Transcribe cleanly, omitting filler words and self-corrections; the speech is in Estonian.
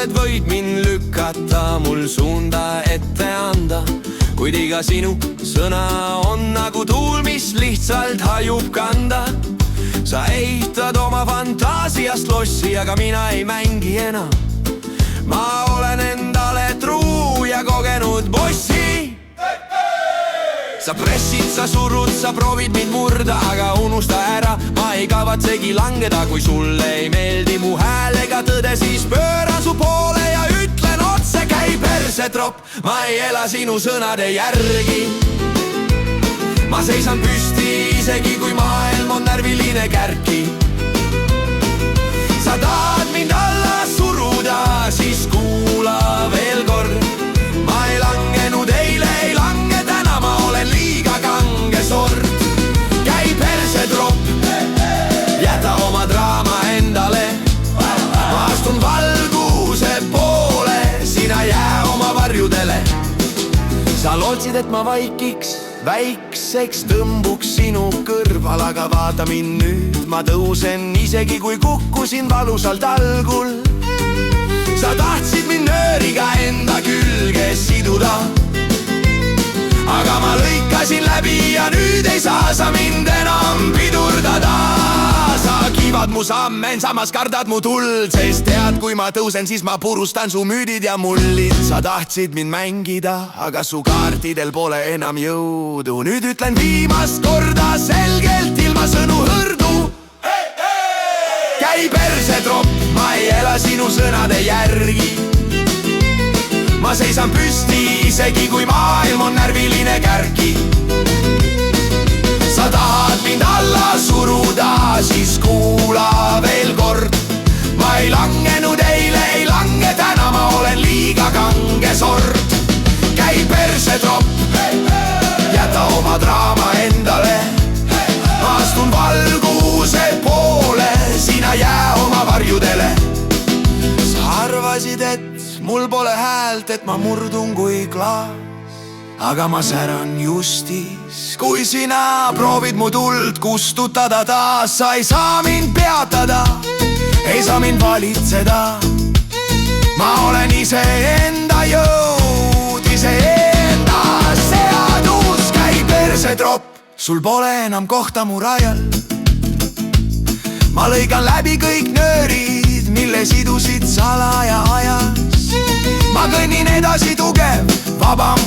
et võid mind lükata, mul suunda ette anda, kuid iga sinu sõna on nagu tuul, mis lihtsalt hajub kanda. Sa ehitad oma fantaasiast lossi, aga mina ei mängi enam. Ma olen endale truu ja kogenud bossi. Sa pressid, sa surud, sa proovid mind murda, aga unusta ära, ma ei kavatsegi langeda. Kui sulle ei meeldi mu hääl ega tõde, siis pööran su poole ja ütlen otse, käi perse tropp. Ma ei ela sinu sõnade järgi. Ma seisan püsti, isegi kui maailm on närviline kärki. Sa tahad mind alla suruda, siis kuula veel kord. Ma ei langenud eile, ei lange täna, ma olen liiga kange sord. Käi perse tropp, jäta oma draama endale. Ma astun valguse poole, sina jää oma varjudele. Sa lootsid, et ma vaikiks, väikseks tõmbuks sinu kõrval, aga vaata mind nüüd, ma tõusen, isegi kui kukkusin valusalt algul. Sa tahtsid mind nööriga enda külge siduda, aga ma lõikasin läbi ja nüüd ei saa sa mind enam pidurdada. Sa kiivad mu sammen, samas kardad mu tuld, sest tead, kui ma tõusen, siis ma purustan su müüdid ja mullid. Sa tahtsid mind mängida, aga su kaartidel pole enam jõudu. Nüüd ütlen viimast korda selgelt, ilma sõnu hõrdu. Käi perse tropp, ma ei ela sinu sõnade järgi. Ma seisan püsti, isegi kui maailm on närviline kärki. Sa tahad mind alla suruda, siis kuula veel kord. Ma ei langenud eile, ei lange täna, ma olen liiga kange sord. Käi perse tropp, jäta oma draama endale. Ma astun valguse poole, sina jää oma varjudele. Sa arvasid, et mul pole häält, et ma murdun kui klaas, aga ma säran justis, kui sina proovid mu tuld kustutada taas. Sa ei saa mind peatada, ei saa mind valitseda. Ma olen iseenda jõud, iseenda seadus. Käi perse tropp, sul pole enam kohta mu rajal. Ma lõigan läbi kõik nöörid, mille sidusid salaja ajas. Ma kõnnin edasi tugev, vabam